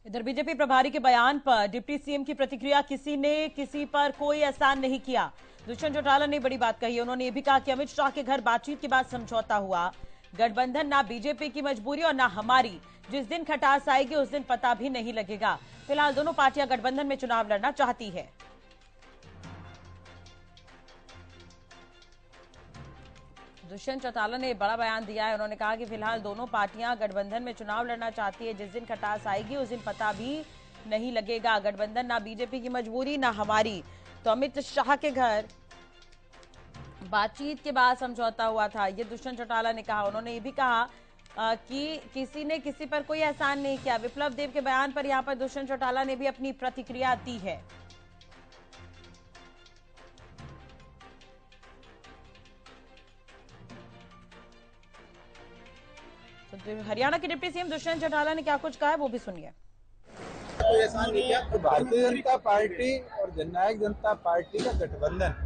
इधर बीजेपी प्रभारी के बयान पर डिप्टी सीएम की प्रतिक्रिया, किसी ने किसी पर कोई एहसान नहीं किया। दुष्यंत चौटाला ने बड़ी बात कही। उन्होंने ये भी कहा कि अमित शाह के घर बातचीत के बाद समझौता हुआ। गठबंधन ना बीजेपी की मजबूरी और ना हमारी। जिस दिन खटास आएगी उस दिन पता भी नहीं लगेगा। फिलहाल दोनों पार्टियां गठबंधन में चुनाव लड़ना चाहती है। दुष्यंत चौटाला ने बड़ा बयान दिया है। उन्होंने कहा कि फिलहाल दोनों पार्टियां गठबंधन में चुनाव लड़ना चाहती है। जिस दिन खटास आएगी उस दिन पता भी नहीं लगेगा। गठबंधन ना बीजेपी की मजबूरी ना हमारी। तो अमित शाह के घर बातचीत के बाद समझौता हुआ था, ये दुष्यंत चौटाला ने कहा। उन्होंने ये भी कहा कि किसी ने किसी पर कोई एहसान नहीं किया। विप्लव देव के बयान पर यहां पर दुष्यंत चौटाला ने भी अपनी प्रतिक्रिया दी है। तो हरियाणा के डिप्टी सीएम दुष्यंत चौटाला ने क्या कुछ कहा है वो भी सुनिए। तो भारतीय जनता पार्टी और जननायक जनता पार्टी का गठबंधन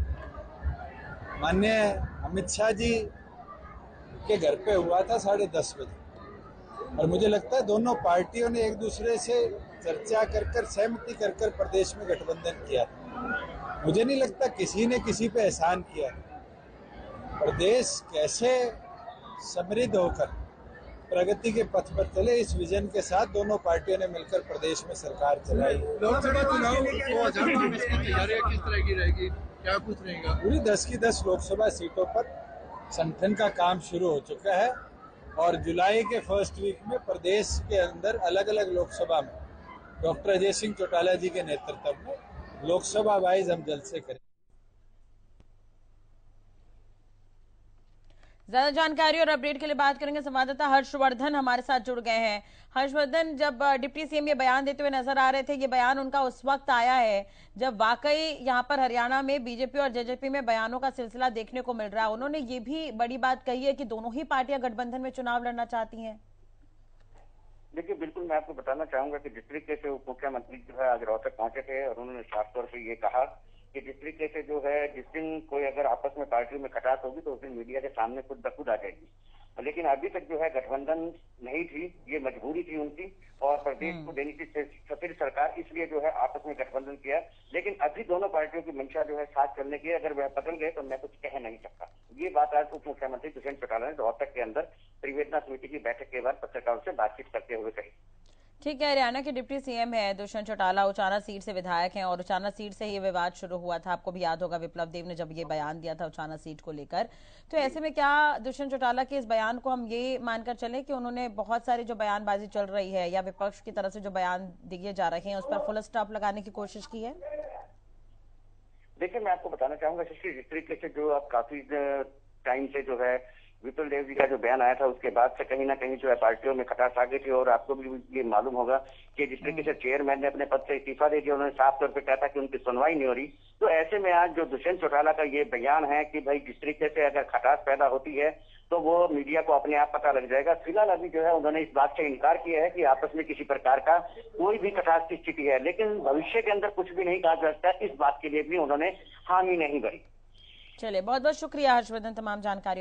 माननीय अमित शाह जी के घर पे हुआ था 10:30 बजे, और मुझे लगता है दोनों पार्टियों ने एक दूसरे से चर्चा कर सहमति कर प्रदेश में गठबंधन किया। मुझे नहीं लगता किसी ने किसी पे एहसान किया। प्रदेश कैसे समृद्ध होकर प्रगति के पथ पर चले, इस विजन के साथ दोनों पार्टियों ने मिलकर प्रदेश में सरकार चलाई। लोकसभा चुनाव 2024 की तैयारियां किस तरह की रहेगी, क्या कुछ रहेगा? पूरी 10 की 10 लोकसभा सीटों पर संगठन का काम शुरू हो चुका है, और जुलाई के फर्स्ट वीक में प्रदेश के अंदर अलग अलग लोकसभा में डॉक्टर अजय सिंह चौटाला जी के नेतृत्व में लोकसभा वाइज हम जल्द से करेंगे। ज्यादा जानकारी और अपडेट के लिए बात करेंगे संवाददाता हर्षवर्धन हमारे साथ जुड़ गए हैं। हर्षवर्धन, जब डिप्टी सीएम ये बयान देते हुए नजर आ रहे थे, ये बयान उनका उस वक्त आया है जब वाकई यहाँ पर हरियाणा में बीजेपी और जेजेपी में बयानों का सिलसिला देखने को मिल रहा है। उन्होंने ये भी बड़ी बात कही है कि दोनों ही पार्टियां गठबंधन में चुनाव लड़ना चाहती हैं। देखिए, बिल्कुल मैं आपको बताना चाहूंगा कि जिस तरीके से उप मुख्यमंत्री जो है आज रोहतक पहुंचे थे और उन्होंने साफ तौर पर ये कहा कि जिस तरीके से जो है जिस दिन कोई अगर आपस में पार्टियों में खटास होगी तो उस दिन मीडिया के सामने खुद ब खुद आ जाएगी। लेकिन अभी तक जो है गठबंधन नहीं थी, ये मजबूरी थी उनकी, और प्रदेश को देनी थी सफिर सरकार, इसलिए जो है आपस में गठबंधन किया। लेकिन अभी दोनों पार्टियों की मंशा जो है साथ चलने की, अगर वह बदल गए तो मैं कुछ कह नहीं सकता। ये बात आज उप मुख्यमंत्री दुष्यंत चौटाला ने रोहतक के अंदर त्रिवेदना समिति की बैठक के बाद पत्रकारों से बातचीत करते हुए कही। ठीक है, हरियाणा के डिप्टी सीएम है दुष्यंत चौटाला, उचाना सीट से विधायक हैं और उचाना सीट से ये विवाद शुरू हुआ था। आपको भी याद होगा विप्लव देव ने जब ये बयान दिया था उचाना सीट को लेकर। तो ऐसे में क्या दुष्यंत चौटाला के इस बयान को हम ये मानकर चले कि उन्होंने बहुत सारी जो बयानबाजी चल रही है या विपक्ष की तरफ से जो बयान दिए जा रहे हैं उस पर फुल स्टॉप लगाने की कोशिश की है? देखिए, मैं आपको बताना चाहूंगा जिस तरीके से जो आप काफी टाइम से जो है विपुल देव जी का जो बयान आया था उसके बाद से कहीं ना कहीं जो है पार्टियों में खटास आ गई थी। और आपको भी ये मालूम होगा कि जिस तरीके से चेयरमैन ने अपने पद से इस्तीफा दे दिया, उन्होंने साफ तौर पे कहा था कि उनकी सुनवाई नहीं हो रही। तो ऐसे में आज जो दुष्यंत चौटाला का ये बयान है कि भाई जिस तरीके से अगर खटास पैदा होती है तो वो मीडिया को अपने आप पता लग जाएगा। फिलहाल अभी जो है उन्होंने इस बात से इनकार किया है कि आपस में किसी प्रकार का कोई भी खटास की स्थिति है, लेकिन भविष्य के अंदर कुछ भी नहीं कहा जा सकता। इस बात के लिए भी उन्होंने हामी नहीं भरी। चलिए, बहुत बहुत शुक्रिया हर्षवर्धन तमाम जानकारी